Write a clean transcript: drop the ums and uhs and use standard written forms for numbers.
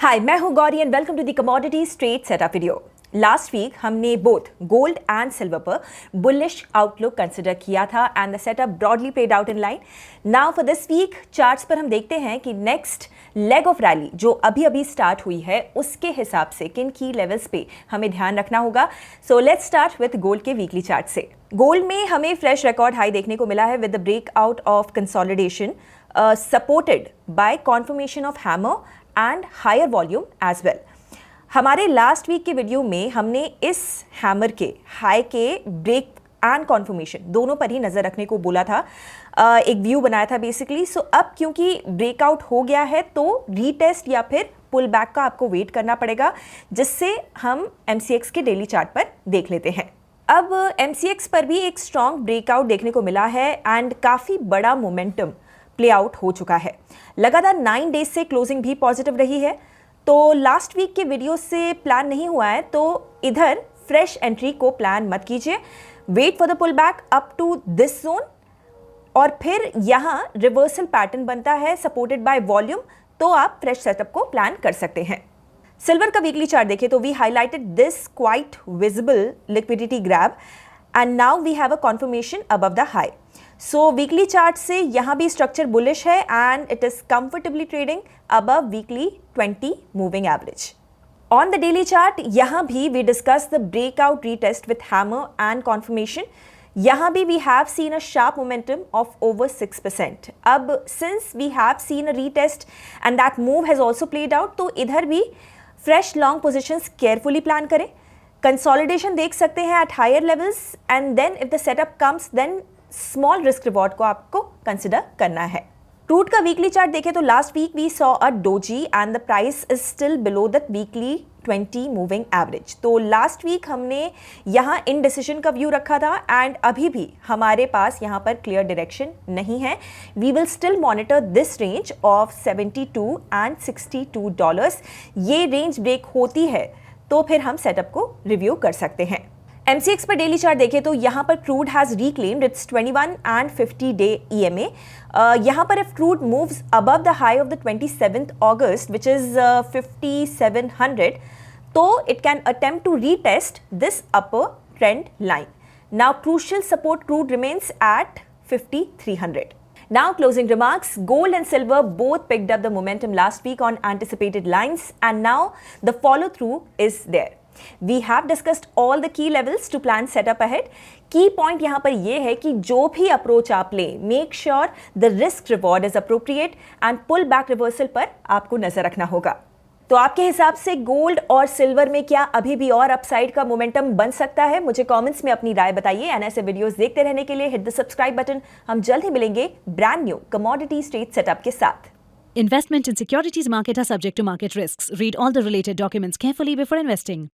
हाय, मैं हूं Gauri and welcome to the commodity straight setup video. Last week हमने both gold and silver पर bullish outlook consider किया था and the setup broadly played out in line. Now for this week charts पर हम देखते हैं कि नेक्स्ट लेग ऑफ रैली जो अभी अभी स्टार्ट हुई है उसके हिसाब से किन की लेवल्स पे हमें ध्यान रखना होगा। So let's start with gold के वीकली चार्ट से। गोल्ड में हमें फ्रेश रिकॉर्ड हाई देखने को मिला है with the breakout of consolidation supported by confirmation of hammer and higher volume as well. हमारे लास्ट वीक के वीडियो में हमने इस हैमर के हाई के ब्रेक एंड कॉन्फर्मेशन दोनों पर ही नज़र रखने को बोला था, एक व्यू बनाया था बेसिकली। सो अब क्योंकि ब्रेकआउट हो गया है तो रीटेस्ट या फिर पुल बैक का आपको वेट करना पड़ेगा, जिससे हम MCX के डेली चार्ट पर देख लेते हैं। अब MCX पर भी एक स्ट्रॉन्ग ब्रेकआउट देखने को मिला है एंड काफ़ी बड़ा मोमेंटम प्ले आउट हो चुका है। लगातार 9 डेज से क्लोजिंग भी पॉजिटिव रही है। तो लास्ट वीक के वीडियो से प्लान नहीं हुआ है तो इधर फ्रेश एंट्री को प्लान मत कीजिए, wait for the pull back up to this zone और फिर यहाँ रिवर्सल पैटर्न बनता है सपोर्टेड बाय वॉल्यूम, तो आप फ्रेश सेटअप को प्लान कर सकते हैं। सिल्वर का वीकली चार्ट देखें तो we highlighted this quite visible liquidity grab and now we have a confirmation above the high. So weekly chart से यहाँ भी स्ट्रक्चर बुलिश है and it is comfortably trading above weekly 20 moving average. On the daily chart यहाँ भी we discuss the breakout retest with hammer and confirmation. यहाँ भी we have seen a sharp momentum of over 6%। अब since we have seen a retest and that move has also played out, तो इधर भी fresh long positions carefully plan करें। Consolidation देख सकते हैं at higher levels and then if the setup comes then small risk reward को आपको consider करना है। क्रूड का वीकली चार्ट देखें तो last week we saw a doji and the price is still below the weekly 20 moving average. तो last week हमने यहाँ इनडिसिजन का व्यू रखा था एंड अभी भी हमारे पास यहाँ पर क्लियर डायरेक्शन नहीं है। We will still monitor this range of 72 and $62। ये रेंज ब्रेक होती है तो फिर हम सेटअप को रिव्यू कर सकते हैं। MCX पर डेली चार्ट देखें तो यहाँ पर crude has reclaimed its 21 and 50 day EMA। यहाँ पर if crude moves above the high of the 27th August which is 5700, तो it can attempt to retest this upper trend line. Now crucial support crude remains at 5300। Now closing remarks, gold and silver both picked up the momentum last week on anticipated lines and now the follow through is there. We have discussed all the key levels to plan setup ahead. Key point यहाँ पर ये है कि जो भी approach आप लें, make sure the risk reward is appropriate and pull back reversal पर आपको नजर रखना होगा। तो आपके हिसाब से गोल्ड और सिल्वर में क्या अभी भी और अपसाइड का मोमेंटम बन सकता है? मुझे कमेंट्स में अपनी राय बताइए एंड ऐसे वीडियोस देखते रहने के लिए हिट द सब्सक्राइब बटन। हम जल्द ही मिलेंगे brand new commodity straight setup के साथ। Investment in securities market are subject to market risks. Read all the related documents carefully before investing.